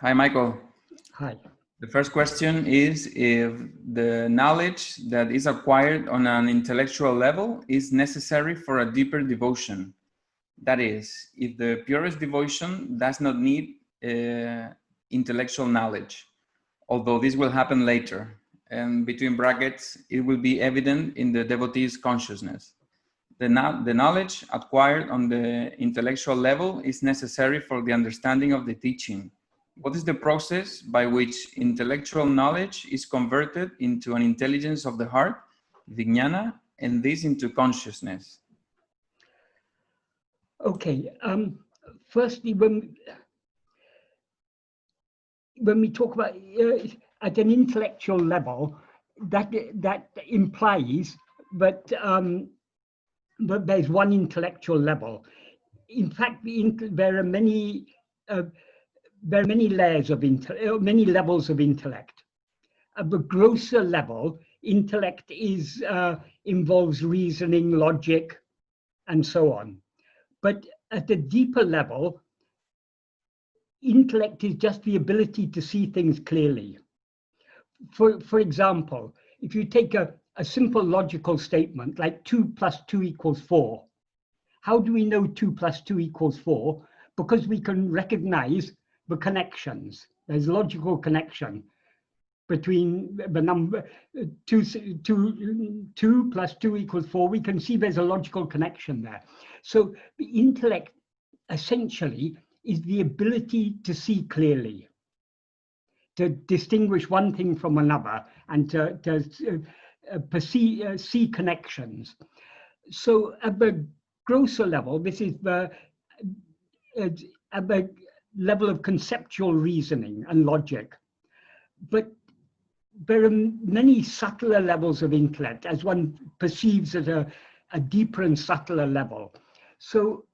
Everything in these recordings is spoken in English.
Hi, Michael. Hi. The first question is if the knowledge that is acquired on an intellectual level is necessary for a deeper devotion. That is, if the purest devotion does not need intellectual knowledge, although this will happen later. And between brackets, it will be evident in the devotee's consciousness. The knowledge acquired on the intellectual level is necessary for the understanding of the teaching. What is the process by which intellectual knowledge is converted into an intelligence of the heart, Vignana, and this into consciousness? Okay. Firstly, when we talk about at an intellectual level, that implies that there's one intellectual level. In fact, there are many layers of many levels of intellect. At the grosser level, intellect involves reasoning, logic, and so on. But at a deeper level, intellect is just the ability to see things clearly. For example, if you take a simple logical statement like 2 plus 2 equals 4, how do we know 2 plus 2 equals 4? Because we can recognize the connections. There's logical connection between the number 2 plus 2 equals 4. We can see there's a logical connection there. So the intellect essentially is the ability to see clearly, to distinguish one thing from another, and to see connections. So at the grosser level, this is at the level of conceptual reasoning and logic. But there are many subtler levels of intellect, as one perceives at a deeper and subtler level. So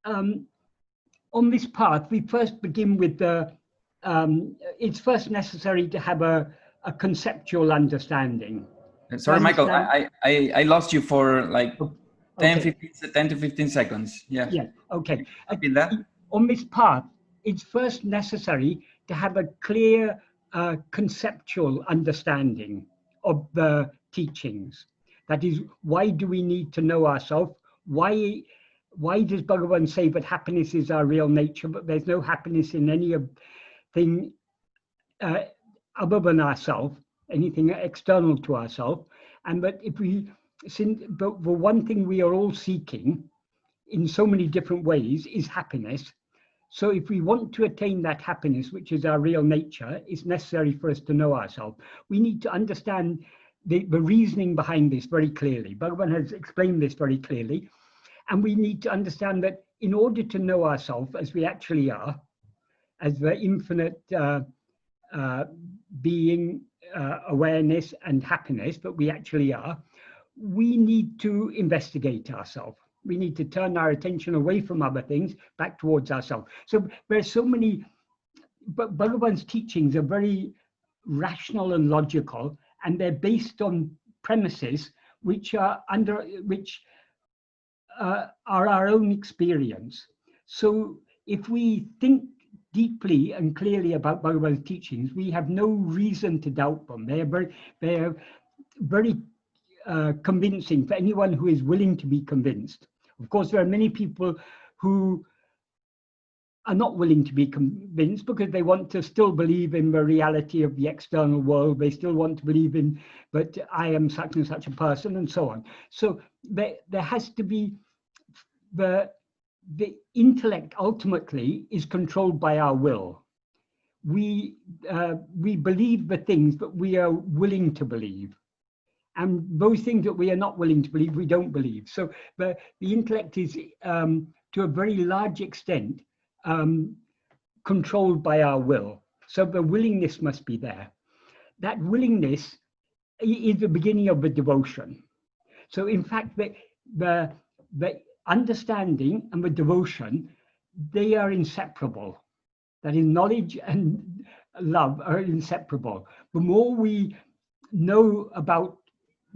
on this path, we first begin with it's first necessary to have a conceptual understanding. Sorry, Michael, I lost you for like 10 to 15 seconds. Yeah. Yeah, okay. That? On this path, it's first necessary to have a clear conceptual understanding of the teachings. That is, why do we need to know ourselves? Why does Bhagavan say that happiness is our real nature, but there's no happiness in anything other than ourselves, anything external to ourselves? And that the one thing we are all seeking in so many different ways is happiness. So if we want to attain that happiness, which is our real nature, it's necessary for us to know ourselves. We need to understand the reasoning behind this very clearly. Bhagavan has explained this very clearly. And we need to understand that in order to know ourselves as we actually are, as the infinite being, awareness and happiness that we actually are, we need to investigate ourselves. We need to turn our attention away from other things, back towards ourselves. So there's so many, but Bhagavan's teachings are very rational and logical, and they're based on premises which are our own experience. So if we think deeply and clearly about Bhagavan's teachings, we have no reason to doubt them. They are very convincing for anyone who is willing to be convinced. Of course, there are many people who are not willing to be convinced because they want to still believe in the reality of the external world. They still want to believe in that I am such and such a person, and so on. So there has to be the intellect ultimately is controlled by our will. We believe the things that we are willing to believe. And those things that we are not willing to believe, we don't believe. So the intellect is, to a very large extent, controlled by our will. So the willingness must be there. That willingness is the beginning of the devotion. So in fact, the understanding and the devotion, they are inseparable. That is, knowledge and love are inseparable. The more we know about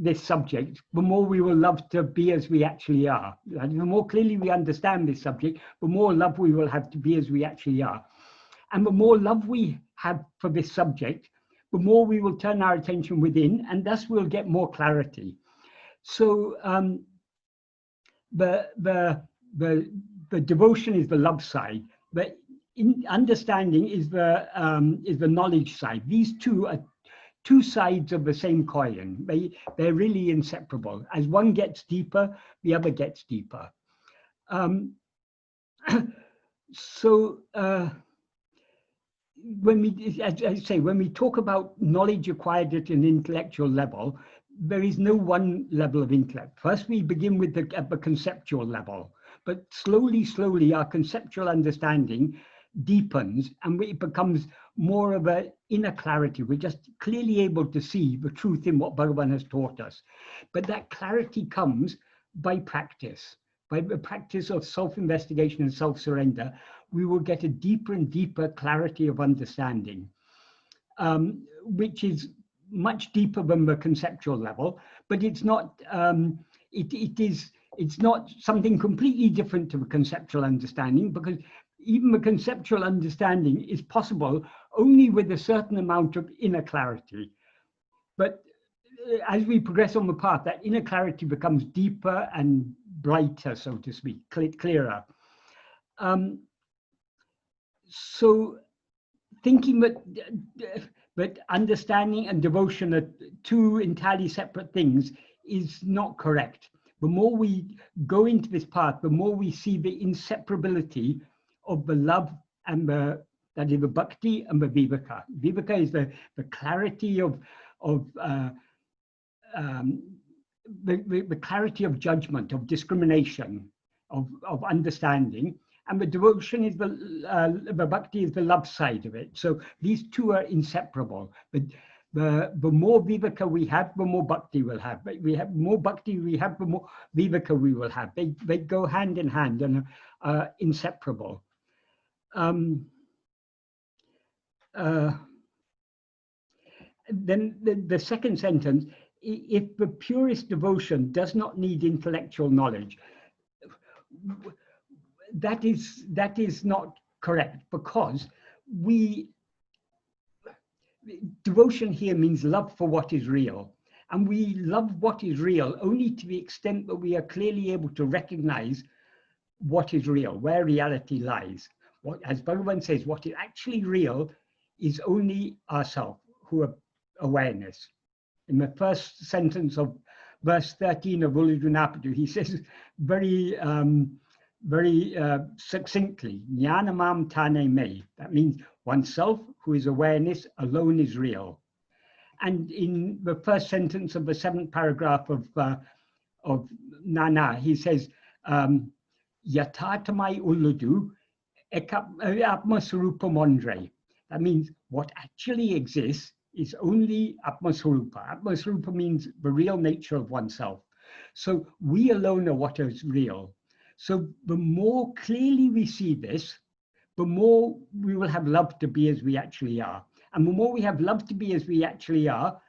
this subject, the more we will love to be as we actually are. And the more clearly we understand this subject, the more love we will have to be as we actually are. And the more love we have for this subject, the more we will turn our attention within, and thus we'll get more clarity. So the devotion is the love side, but understanding is the knowledge side. These two are two sides of the same coin. They're really inseparable. As one gets deeper, the other gets deeper. So when we, as I say, when we talk about knowledge acquired at an intellectual level, there is no one level of intellect. First, we begin with at the conceptual level, but slowly, our conceptual understanding deepens and it becomes more of an inner clarity. We're just clearly able to see the truth in what Bhagavan has taught us. But that clarity comes by practice. By the practice of self-investigation and self-surrender, we will get a deeper and deeper clarity of understanding, which is much deeper than the conceptual level, but it's not, it's not something completely different to the conceptual understanding, because even the conceptual understanding is possible only with a certain amount of inner clarity. But as we progress on the path, that inner clarity becomes deeper and brighter, so to speak, clearer. So thinking that understanding and devotion are two entirely separate things is not correct. The more we go into this path, the more we see the inseparability of the love and that is the bhakti and the viveka. Viveka is the clarity of the clarity of judgment, of discrimination, of understanding, and the devotion is the bhakti is the love side of it. So these two are inseparable. But the more viveka we have, the more bhakti we'll have. But we have more bhakti we have, the more viveka we will have. They go hand in hand and are inseparable. Then the second sentence, if the purest devotion does not need intellectual knowledge, that is not correct, because devotion here means love for what is real, and we love what is real only to the extent that we are clearly able to recognize what is real, where reality lies. What, as Bhagavan says, what is actually real is only ourself, who are awareness. In the first sentence of verse 13 of Ulujunapadu, he says very succinctly, Jnanamam Tane Me. That means oneself, who is awareness, alone is real. And in the first sentence of the 7th paragraph of Nana, he says, Yatatamai Uludu Atma-swarupa Mondre. That means what actually exists is only Atma-swarupa. Atma-swarupa means the real nature of oneself. So we alone are what is real. So the more clearly we see this, the more we will have love to be as we actually are. And the more we have love to be as we actually are,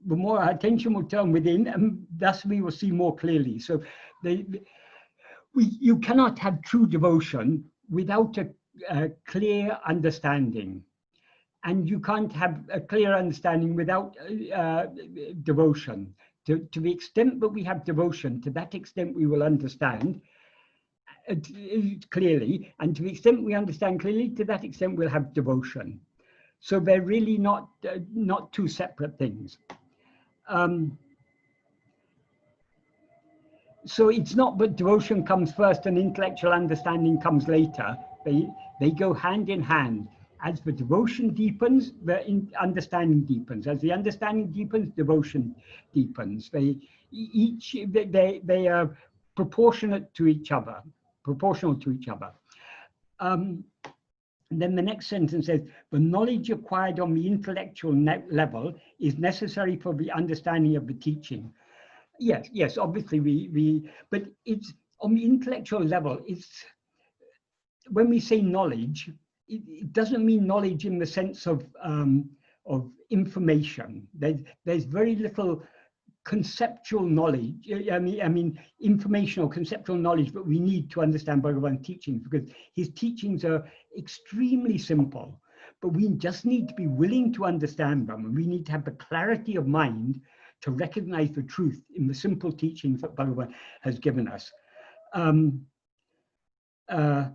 the more our attention will turn within, and thus we will see more clearly. So you cannot have true devotion without a clear understanding. And you can't have a clear understanding without devotion. To the extent that we have devotion, to that extent we will understand clearly, and to the extent we understand clearly, to that extent we'll have devotion. So they're really not two separate things. So it's not that devotion comes first and intellectual understanding comes later. They go hand in hand. As the devotion deepens, the understanding deepens. As the understanding deepens, devotion deepens. They are proportionate to each other, proportional to each other. Then the next sentence says, the knowledge acquired on the intellectual level is necessary for the understanding of the teaching. Yes, obviously but it's on the intellectual level. It's when we say knowledge, it doesn't mean knowledge in the sense of information. There's very little conceptual knowledge. I mean informational conceptual knowledge that we need to understand Bhagavan's teachings, because his teachings are extremely simple. but we just need to be willing to understand them, and we need to have the clarity of mind to recognize the truth in the simple teachings that Bhagavan has given us. And the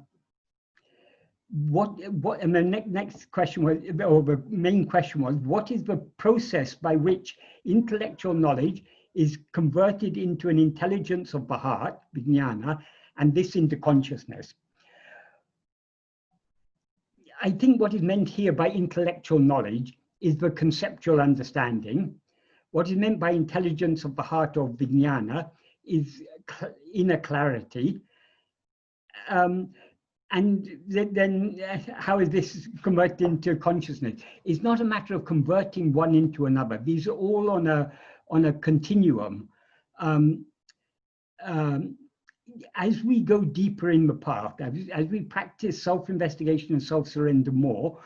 next question was, or the main question was, what is the process by which intellectual knowledge is converted into an intelligence of the heart, Vignana, and this into consciousness? I think what is meant here by intellectual knowledge is the conceptual understanding. What is meant by intelligence of the heart of Vignana is inner clarity. And then how is this converted into consciousness? It's not a matter of converting one into another. These are all on a continuum. As we go deeper in the path, as we practice self-investigation and self-surrender more,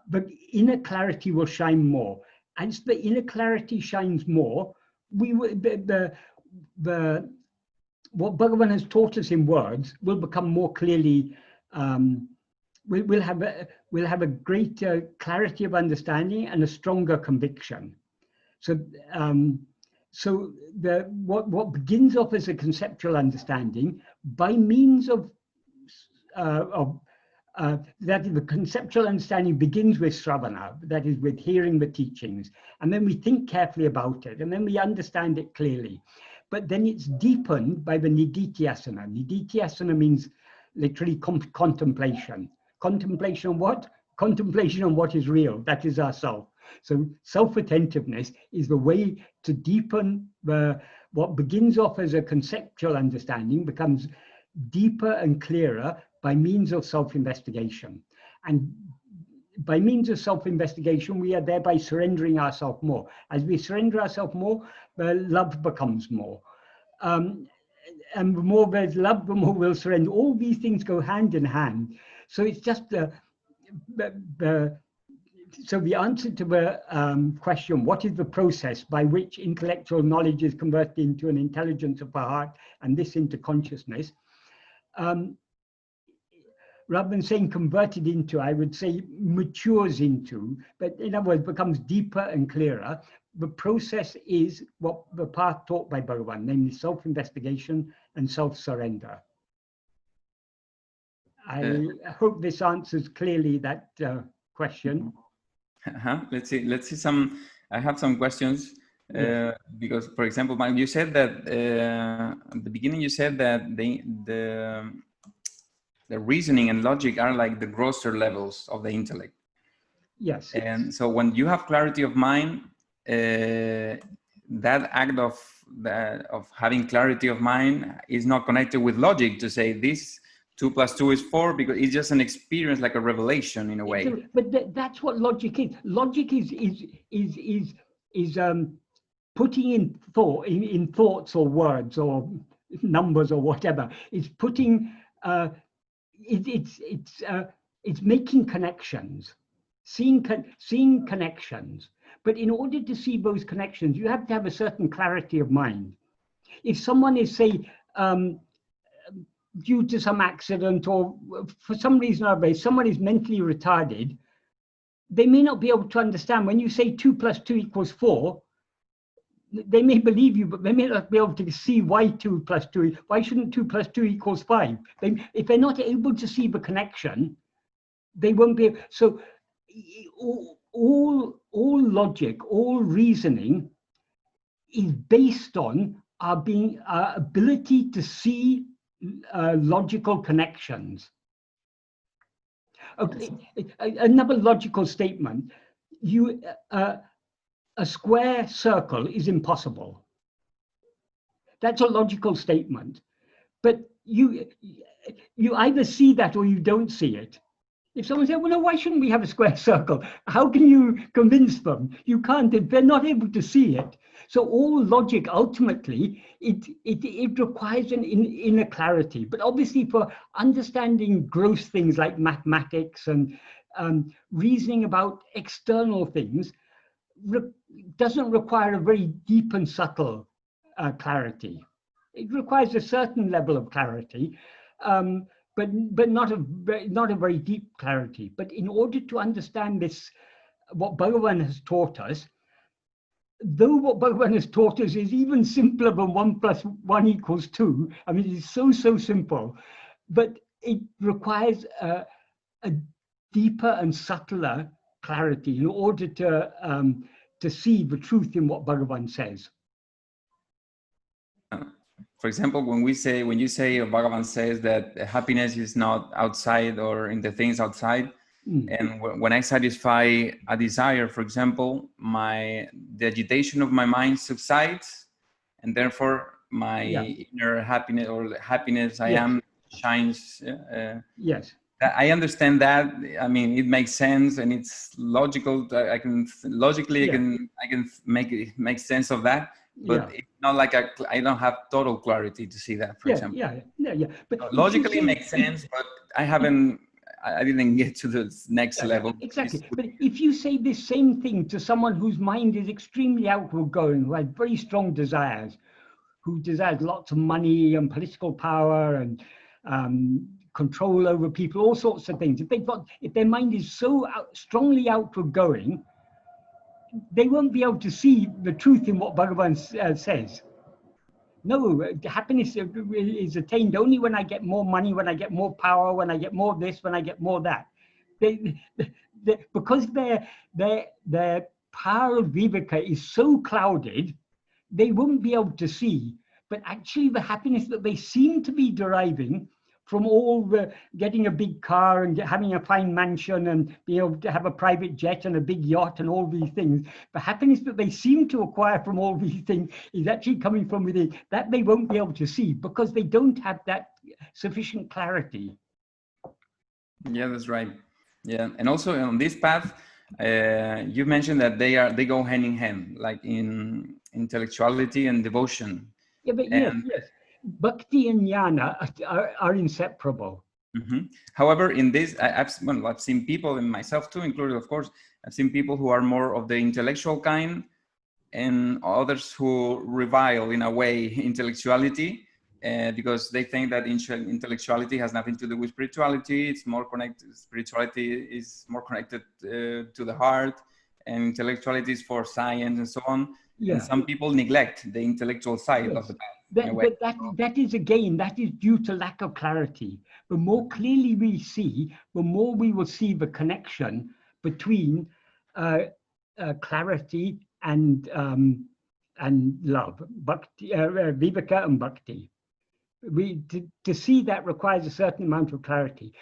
the inner clarity will shine more. As the inner clarity shines more, what Bhagavan has taught us in words will become more clearly. We'll have a greater clarity of understanding and a stronger conviction. So, what begins off as a conceptual understanding, by means of that the conceptual understanding begins with Sravana, that is with hearing the teachings, and then we think carefully about it, and then we understand it clearly. But then it's deepened by the nididhyasana. Nididhyasana means literally contemplation. Contemplation on what? Contemplation on what is real, that is ourself. So self-attentiveness is the way to deepen what begins off as a conceptual understanding becomes deeper and clearer by means of self-investigation. And by means of self-investigation, we are thereby surrendering ourselves more. As we surrender ourselves more, the love becomes more. And the more there's love, the more we'll surrender. All these things go hand in hand. So it's just so the answer to the question, what is the process by which intellectual knowledge is converted into an intelligence of the heart and this into consciousness? Rather than saying converted into, I would say matures into, but in other words, becomes deeper and clearer. The process is what the path taught by Bhagavan, namely self-investigation and self-surrender. I hope this answers clearly that question. Let's see some. I have some questions. Yes. Because, for example, Mike, you said that at the beginning, you said that the reasoning and logic are like the grosser levels of the intellect. Yes. And so when you have clarity of mind, that act of having clarity of mind is not connected with logic to say this 2 + 2 is 4, because it's just an experience, like a revelation in a way. But that's what logic is. Logic is putting in thoughts or words or numbers or whatever. It's putting it's making connections, seeing connections. But in order to see those connections, you have to have a certain clarity of mind. If someone is, say, due to some accident or for some reason or other, someone is mentally retarded, they may not be able to understand when you say 2 + 2 = 4. They may believe you, but they may not be able to see why 2 + 2. Why shouldn't 2 + 2 = 5? If they're not able to see the connection, they won't be. So all logic, all reasoning is based on our ability to see logical connections. Okay, another logical statement: a square circle is impossible. That's a logical statement, but you either see that or you don't see it. If someone says, well, no, why shouldn't we have a square circle? How can you convince them? You can't, they're not able to see it. So all logic, ultimately, it requires an inner clarity. But obviously for understanding gross things like mathematics and reasoning about external things, doesn't require a very deep and subtle clarity. It requires a certain level of clarity. but not a very deep clarity. But in order to understand this, what Bhagavan has taught us, though what Bhagavan has taught us is even simpler than 1 + 1 = 2, I mean, it's so simple, but it requires a deeper and subtler clarity in order to see the truth in what Bhagavan says. For example, when you say Bhagavan says that happiness is not outside or in the things outside, and when I satisfy a desire, for example, the agitation of my mind subsides, and therefore my inner happiness or the happiness I am shines. Yes. I understand that. I mean, it makes sense and it's logical. I can make sense of that. But it's not like I don't have total clarity to see that, for example. But so logically it makes sense, but I didn't get to the next level. Exactly. But if you say this same thing to someone whose mind is extremely outward going, who has very strong desires, who desires lots of money and political power and control over people, all sorts of things. If their mind is so strongly outward going, they won't be able to see the truth in what Bhagavan says. No, happiness is attained only when I get more money, when I get more power, when I get more this, when I get more that. Because their power of viveka is so clouded, they won't be able to see. But actually the happiness that they seem to be deriving from all the getting a big car and having a fine mansion and being able to have a private jet and a big yacht and all these things, the happiness that they seem to acquire from all these things is actually coming from within. That they won't be able to see because they don't have that sufficient clarity. Yeah, that's right. Yeah, and also on this path, you mentioned that they go hand in hand, like in intellectuality and devotion. Yeah, but yes. Bhakti and jnana are inseparable. Mm-hmm. However, in this, I've seen people, and myself too included, of course, I've seen people who are more of the intellectual kind and others who revile, in a way, intellectuality because they think that intellectuality has nothing to do with spirituality. It's more connected. Spirituality is more connected to the heart, and intellectuality is for science and so on. Yeah. And some people neglect the intellectual side of the path. But that is due to lack of clarity. The more clearly we see, the more we will see the connection between clarity and love, bhakti, viveka and bhakti. To see that requires a certain amount of clarity.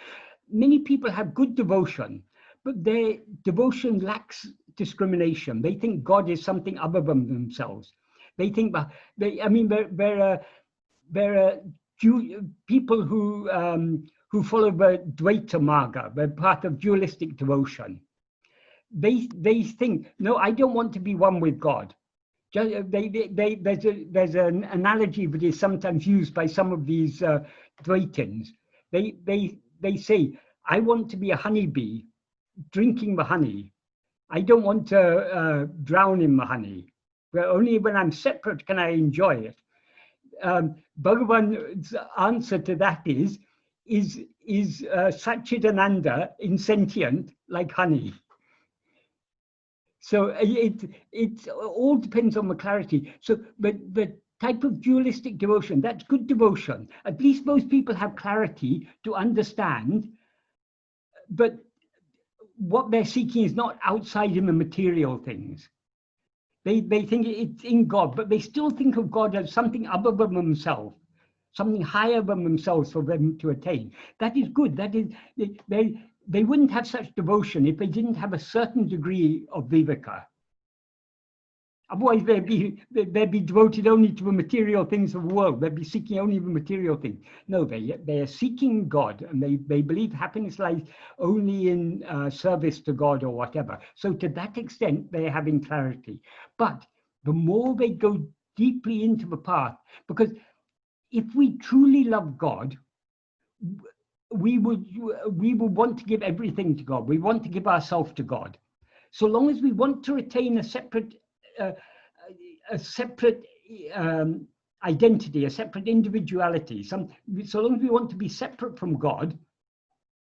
Many people have good devotion, but their devotion lacks discrimination. They think God is something other than themselves. They think there are people who follow the Dvaita Marga, the path of dualistic devotion. They think, no, I don't want to be one with God. There's an analogy that is sometimes used by some of these Dvaitins. They say, I want to be a honeybee drinking the honey. I don't want to drown in the honey. But only when I'm separate can I enjoy it. Bhagavan's answer to that is Satchidananda insentient like honey? So it all depends on the clarity. So the type of dualistic devotion, that's good devotion. At least most people have clarity to understand, but what they're seeking is not outside in the material things. They think it's in God, but they still think of God as something other than themselves, something higher than themselves for them to attain. That is good. That is, they wouldn't have such devotion if they didn't have a certain degree of viveka. Otherwise, they'd be devoted only to the material things of the world. They'd be seeking only the material things. No, they are seeking God, and they believe happiness lies only in service to God or whatever. So to that extent, they're having clarity. But the more they go deeply into the path, because if we truly love God, we would want to give everything to God. We want to give ourselves to God. So long as we want to retain a separate identity, a separate individuality. So long as we want to be separate from God,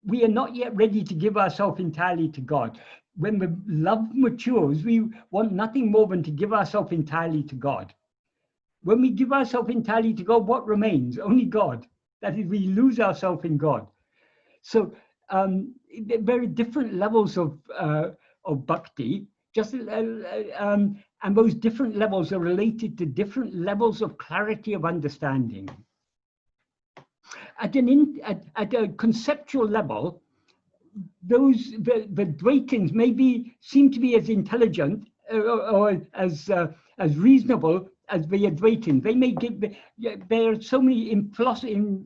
we are not yet ready to give ourselves entirely to God. When the love matures, we want nothing more than to give ourselves entirely to God. When we give ourselves entirely to God, what remains? Only God. That is, we lose ourselves in God. So there are different levels of bhakti, and those different levels are related to different levels of clarity of understanding. At a conceptual level, the Dvaitins maybe seem to be as intelligent or as reasonable as the Advaitins. They may give. There are so many in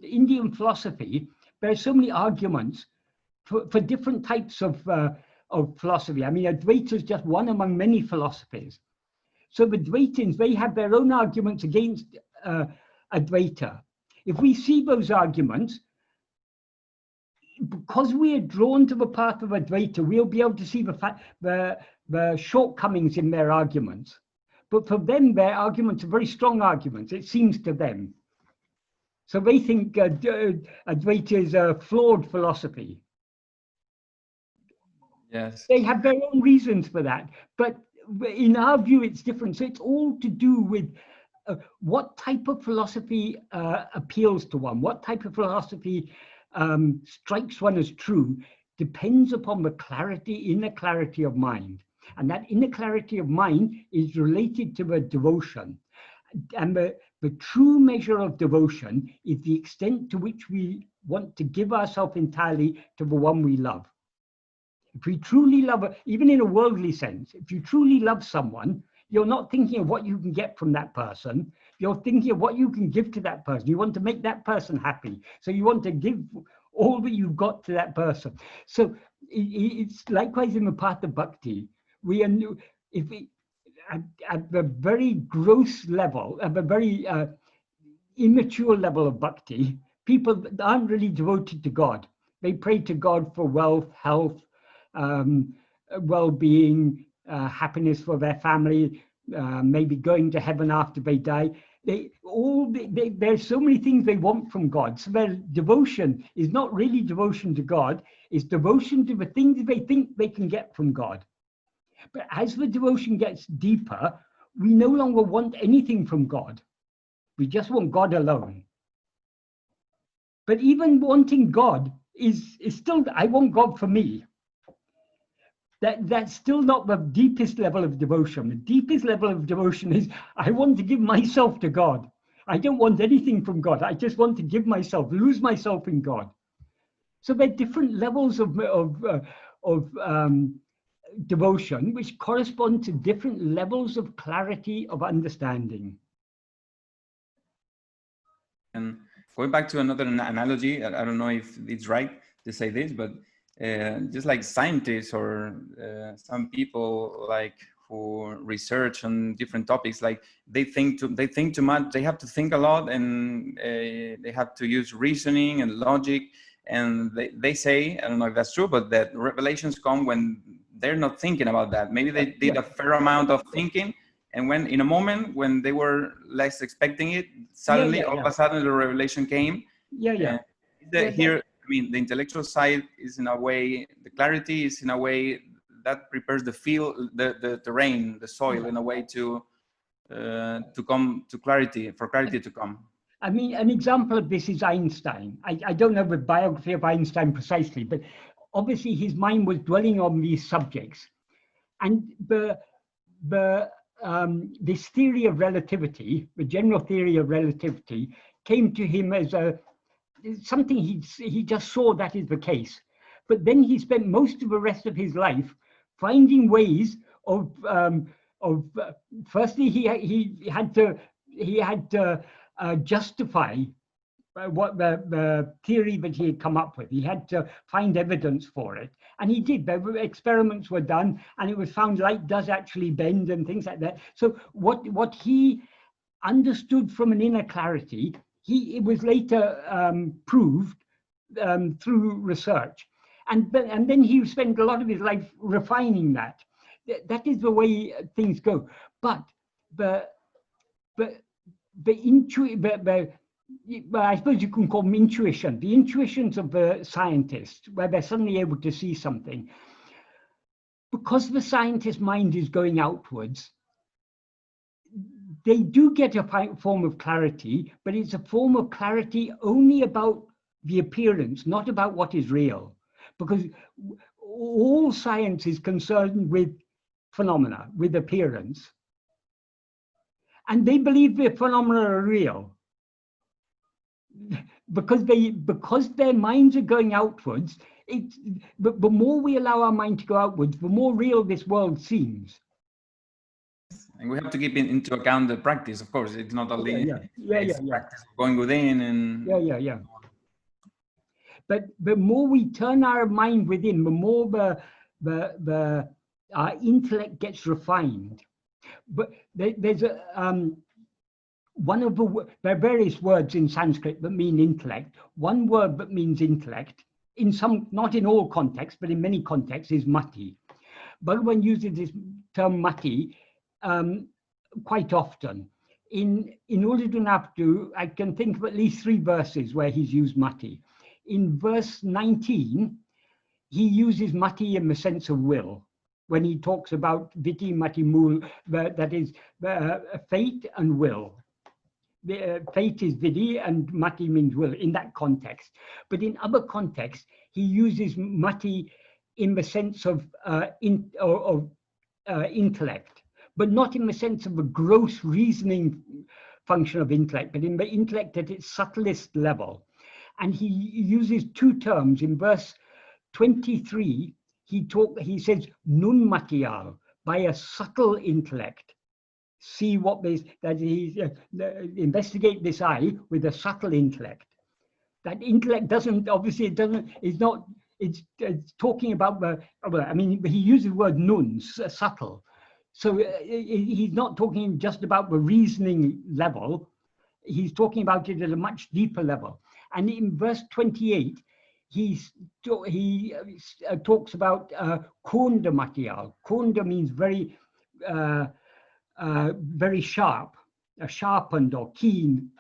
Indian philosophy. There are so many arguments for different types of philosophy. I mean, Advaita is just one among many philosophies. So the Dvaitins, they have their own arguments against Advaita. If we see those arguments, because we are drawn to the path of Advaita, we'll be able to see the shortcomings in their arguments. But for them, their arguments are very strong arguments, it seems to them. So they think Advaita is a flawed philosophy. Yes. They have their own reasons for that. But in our view, it's different. So it's all to do with what type of philosophy appeals to one, what type of philosophy strikes one as true, depends upon the inner clarity of mind. And that inner clarity of mind is related to the devotion. And the true measure of devotion is the extent to which we want to give ourselves entirely to the one we love. If we truly love, even in a worldly sense, if you truly love someone, you're not thinking of what you can get from that person. You're thinking of what you can give to that person. You want to make that person happy. So you want to give all that you've got to that person. So it's likewise in the path of bhakti. If we, at the very gross level, at the very immature level of bhakti, people aren't really devoted to God. They pray to God for wealth, health, well-being, happiness for their family, maybe going to heaven after they die. There's so many things they want from God. So their devotion is not really devotion to God, it's devotion to the things they think they can get from God. But as the devotion gets deeper, we no longer want anything from God. We just want God alone. But even wanting God is still, I want God for me. That's still not the deepest level of devotion. The deepest level of devotion is, I want to give myself to God. I don't want anything from God. I just want to give myself, lose myself in God. So there are different levels of devotion which correspond to different levels of clarity of understanding. And going back to another analogy, I don't know if it's right to say this, but just like scientists or some people like who research on different topics, like they think too much. They have to think a lot, and they have to use reasoning and logic. And they say, I don't know if that's true, but that revelations come when they're not thinking about that. Maybe they did a fair amount of thinking, and when in a moment when they were less expecting it, suddenly all of a sudden the revelation came. Here, I mean, the intellectual side is in a way, the clarity is in a way that prepares the field, the terrain, the soil in a way to come to clarity, for clarity to come. I mean, an example of this is Einstein. I don't know the biography of Einstein precisely, but obviously his mind was dwelling on these subjects. And this theory of relativity, the general theory of relativity, came to him as something he just saw that is the case. But then he spent most of the rest of his life finding ways of firstly he had to justify what the theory that he had come up with. He had to find evidence for it, and he did. Experiments were done, and it was found light does actually bend and things like that. So what he understood from an inner clarity, it was later proved through research, and then he spent a lot of his life refining that. That is the way things go. But I suppose you can call them intuition. The intuitions of the scientist, where they're suddenly able to see something. Because the scientist's mind is going outwards, they do get a form of clarity, but it's a form of clarity only about the appearance, not about what is real. Because all science is concerned with phenomena, with appearance. And they believe the phenomena are real. Because their minds are going outwards, but the more we allow our mind to go outwards, the more real this world seems. And we have to keep into account the practice, of course. It's not only practice of going within and But the more we turn our mind within, the more our intellect gets refined. But there's there are various words in Sanskrit that mean intellect. One word that means intellect, in some, not in all contexts, but in many contexts, is mati. Bhagavan uses this term mati quite often. In Ulladu, I can think of at least 3 verses where he's used mati. In verse 19, he uses mati in the sense of will, when he talks about viti mati mul, that is fate and will. Fate is vidhi and mati means will in that context. But in other contexts, he uses mati in the sense of intellect, but not in the sense of a gross reasoning function of intellect, but in the intellect at its subtlest level. And he uses 2 terms. In verse 23, he says nun matiyal, by a subtle intellect. See what this, that he investigate this I with a subtle intellect. That intellect doesn't, obviously it doesn't, it's talking about he uses the word nun, subtle. So he's not talking just about the reasoning level, he's talking about it at a much deeper level. And in verse 28, he talks about kunda matiyal. Kunda means very, very sharp, a sharpened or keen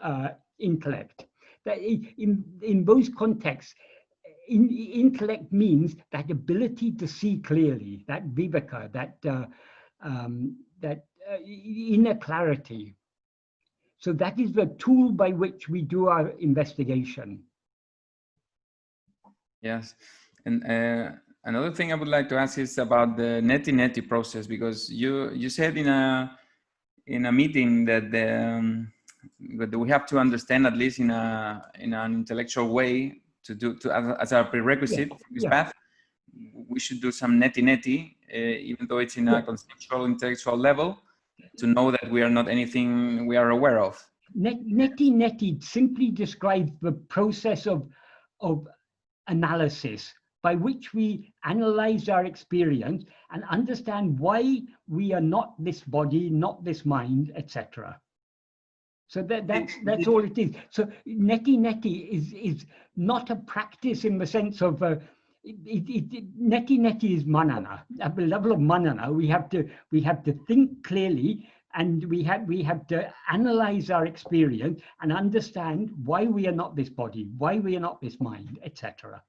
intellect. That in those contexts, intellect means that ability to see clearly, that viveka, that inner clarity. So that is the tool by which we do our investigation. Yes, and another thing I would like to ask is about the Neti Neti process, because you said in a meeting that that we have to understand, at least in an intellectual way, as a prerequisite for this path, we should do some Neti Neti, even though it's in a conceptual intellectual level, to know that we are not anything we are aware of. Neti Neti simply describes the process of analysis by which we analyze our experience and understand why we are not this body, not this mind, etc. So that's all it is. So Neti Neti is not a practice in the sense of Neti Neti is manana. At the level of manana, we have to think clearly, and we have to analyze our experience and understand why we are not this body, why we are not this mind, etc.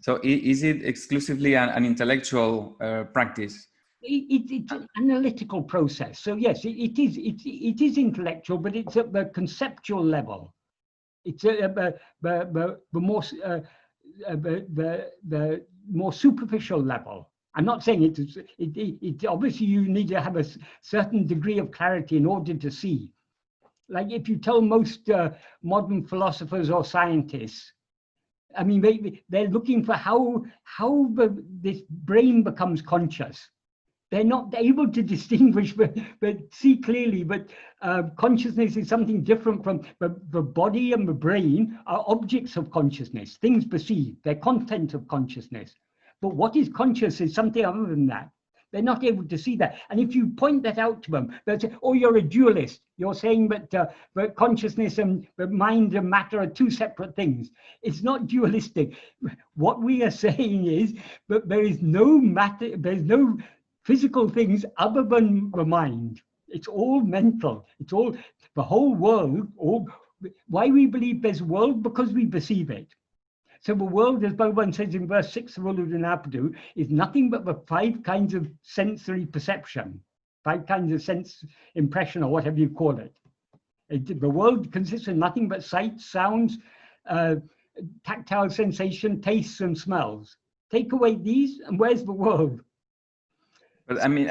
So is it exclusively an intellectual practice? It's an analytical process. So yes, it is intellectual, but it's at the conceptual level. It's the more superficial level. I'm not saying it obviously you need to have a certain degree of clarity in order to see. Like if you tell most modern philosophers or scientists, I mean, they're looking for how this brain becomes conscious. They're not able to distinguish, but see clearly. But consciousness is something different from the body, and the brain are objects of consciousness, things perceived, they're content of consciousness. But what is conscious is something other than that. They're not able to see that. And if you point that out to them, they'll say, oh, you're a dualist. You're saying that consciousness and the mind and matter are 2 separate things. It's not dualistic. What we are saying is that there is no matter, there's no physical things other than the mind. It's all mental. It's all the whole world. Why we believe there's a world? Because we perceive it. So the world, as Bhagavan says in verse 6 of Uludunapadu, is nothing but the 5 kinds of sensory perception, 5 kinds of sense impression, or whatever you call it. The world consists of nothing but sights, sounds, tactile sensation, tastes, and smells. Take away these, and where's the world? But I mean,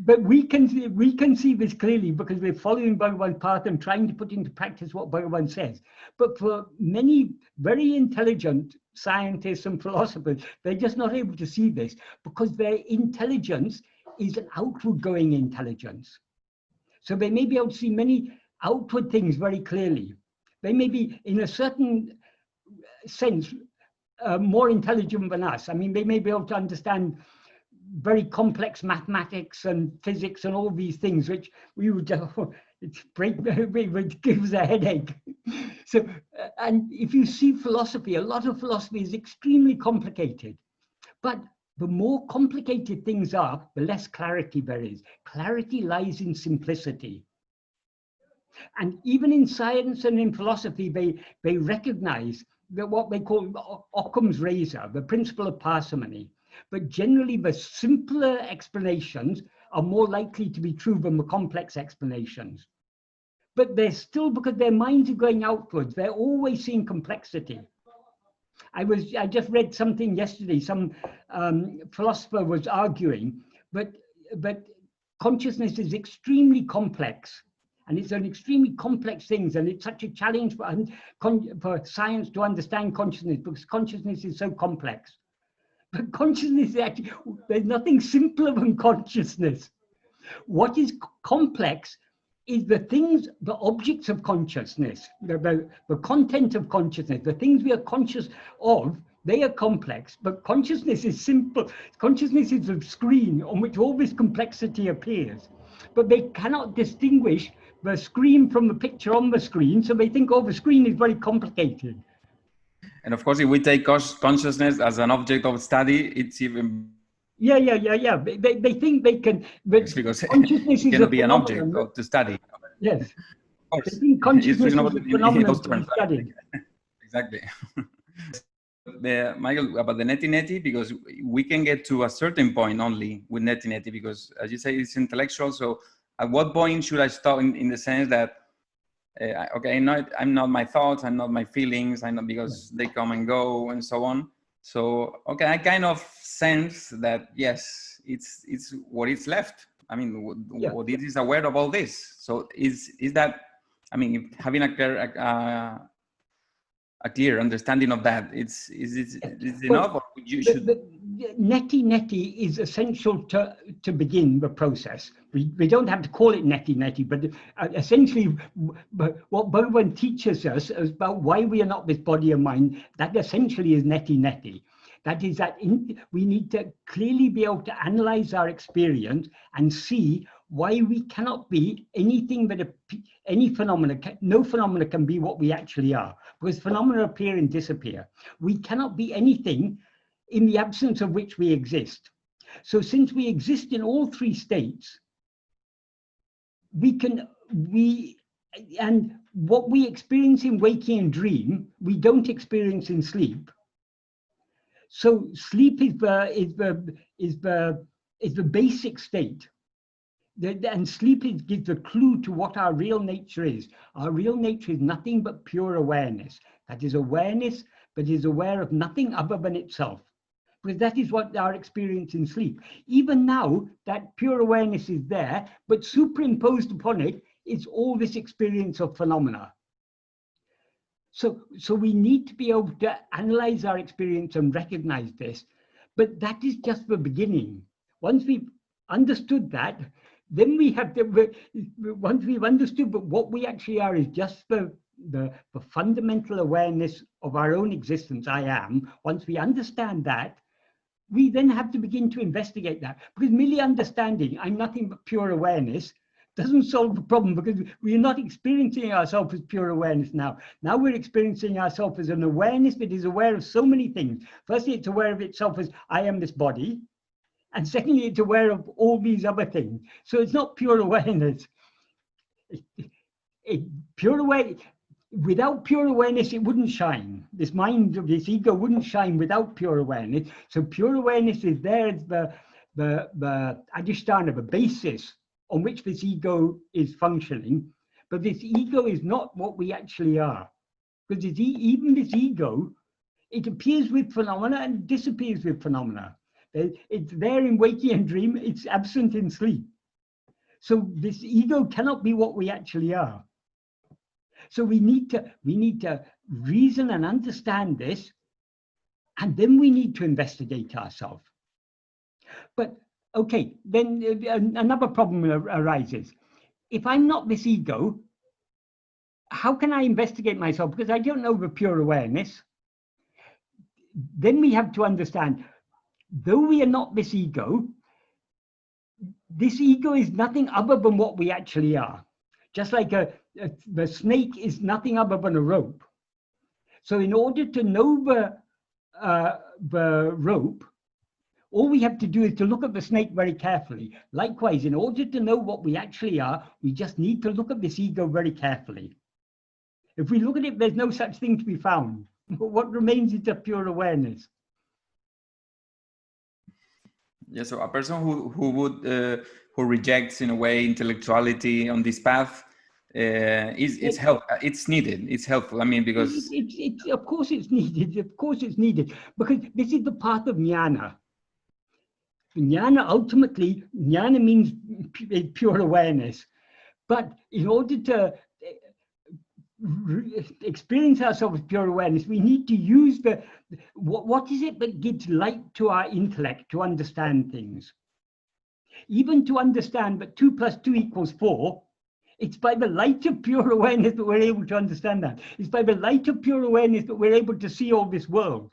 but we can see this clearly because we're following Bhagavan's path and trying to put into practice what Bhagavan says. But for many very intelligent scientists and philosophers, they're just not able to see this because their intelligence is an outward-going intelligence. So they may be able to see many outward things very clearly. They may be, in a certain sense, more intelligent than us. I mean, they may be able to understand very complex mathematics and physics and all these things, which we would just, it gives a headache. So, and if you see philosophy, a lot of philosophy is extremely complicated. But the more complicated things are, the less clarity there is. Clarity lies in simplicity. And even in science and in philosophy, they recognize that what they call Occam's razor, the principle of parsimony. But generally, the simpler explanations are more likely to be true than the complex explanations. But they're still, because their minds are going outwards, they're always seeing complexity. I just read something yesterday, some philosopher was arguing, but consciousness is extremely complex. And it's an extremely complex thing, and it's such a challenge for science to understand consciousness because consciousness is so complex. But consciousness is actually, there's nothing simpler than consciousness. What is complex is the things, the objects of consciousness, the content of consciousness, the things we are conscious of, they are complex, but consciousness is simple. Consciousness is a screen on which all this complexity appears. But they cannot distinguish the screen from the picture on the screen, so they think, oh, the screen is very complicated. And of course, if we take consciousness as an object of study, it's even... Yeah. They think they can, but because consciousness it is cannot be an object to study. Yes. Of course. They think consciousness is a phenomenon to be studied. Exactly. Michael, about the Neti Neti, because we can get to a certain point only with Neti Neti, because as you say, it's intellectual. So at what point should I stop in the sense that, okay, I'm not my thoughts, I'm not my feelings, I'm not, because they come and go and so on. So, okay, I kind of sense that, yes, it's what is left. I mean, what is aware of all this. So is that, I mean, having a clear understanding of that, is enough, or you should... Neti Neti is essential to begin the process. We don't have to call it Neti Neti, but essentially what Bhagavan teaches us about why we are not this body and mind, that essentially is Neti Neti. That is that we need to clearly be able to analyze our experience and see why we cannot be anything but any phenomena. No phenomena can be what we actually are, because phenomena appear and disappear. We cannot be anything in the absence of which we exist. So since we exist in all 3 states, and what we experience in waking and dream, we don't experience in sleep. So sleep is the basic state. And sleep gives a clue to what our real nature is. Our real nature is nothing but pure awareness. That is awareness that is aware of nothing other than itself. Because that is what our experience in sleep. Even now, that pure awareness is there, but superimposed upon it is all this experience of phenomena. So we need to be able to analyze our experience and recognize this. But that is just the beginning. Once we've understood that, then we have to, once we've understood that what we actually are is just the fundamental awareness of our own existence, I am, once we understand that, we then have to begin to investigate that. Because merely understanding I'm nothing but pure awareness doesn't solve the problem, because we are not experiencing ourselves as pure awareness now. Now we're experiencing ourselves as an awareness that is aware of so many things. Firstly, it's aware of itself as I am this body. And secondly, it's aware of all these other things. So it's not pure awareness. Pure awareness, without pure awareness, it wouldn't shine. This mind of this ego wouldn't shine without pure awareness. So pure awareness is there as the adhisthana, the basis on which this ego is functioning. But this ego is not what we actually are. Because even this ego, it appears with phenomena and disappears with phenomena. It's there in waking and dream, it's absent in sleep. So this ego cannot be what we actually are. So we need to reason and understand this, and then we need to investigate ourselves. But okay, then another problem arises. If I'm not this ego, how can I investigate myself? Because I don't know the pure awareness. Then we have to understand, though we are not this ego is nothing other than what we actually are. Just like the snake is nothing other than a rope. So in order to know the rope, all we have to do is to look at the snake very carefully. Likewise, in order to know what we actually are, we just need to look at this ego very carefully. If we look at it, there's no such thing to be found. What remains is just pure awareness. Yeah, so a person who rejects in a way intellectuality on this path it's needed. It's helpful. I mean, because of course it's needed. Of course it's needed, because this is the path of Vignana. Vignana, ultimately, Vignana means pure awareness. But in order to experience ourselves with pure awareness, we need to use what is it that gives light to our intellect to understand things? Even to understand that 2 + 2 = 4, it's by the light of pure awareness that we're able to understand that. It's by the light of pure awareness that we're able to see all this world.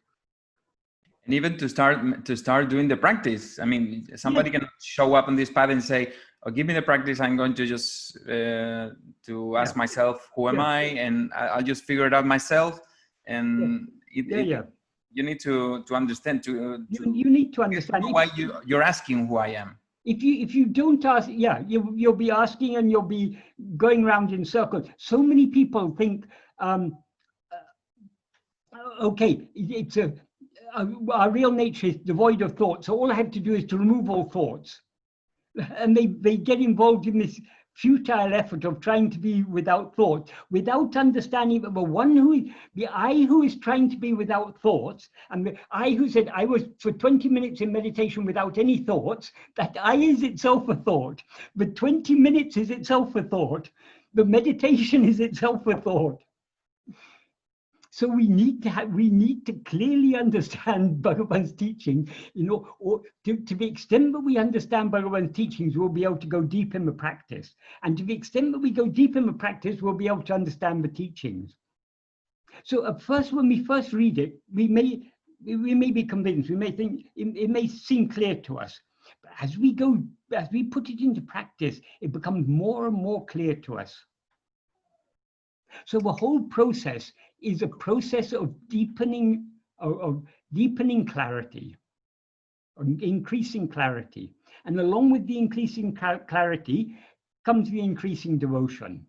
And even to start doing the practice. I mean, somebody can show up on this path and say, "Oh, give me the practice. I'm going to just to ask myself, who am I? And I'll just figure it out myself." And you need to understand. You need to understand why you're asking who I am. If you don't ask, you'll be asking and you'll be going around in circles. So many people think, okay, it's our real nature is devoid of thought, so all I have to do is to remove all thoughts. And they get involved in this futile effort of trying to be without thought, without understanding that the I who is trying to be without thoughts, and the I who said I was for 20 minutes in meditation without any thoughts, that I is itself a thought. The 20 minutes is itself a thought. The meditation is itself a thought. So we need to clearly understand Bhagavan's teaching, or to the extent that we understand Bhagavan's teachings, we'll be able to go deep in the practice. And to the extent that we go deep in the practice, we'll be able to understand the teachings. So at first, when we first read it, we may be convinced, we may think it may seem clear to us. But as we put it into practice, it becomes more and more clear to us. So the whole process is a process of deepening clarity, of increasing clarity. And along with the increasing clarity comes the increasing devotion.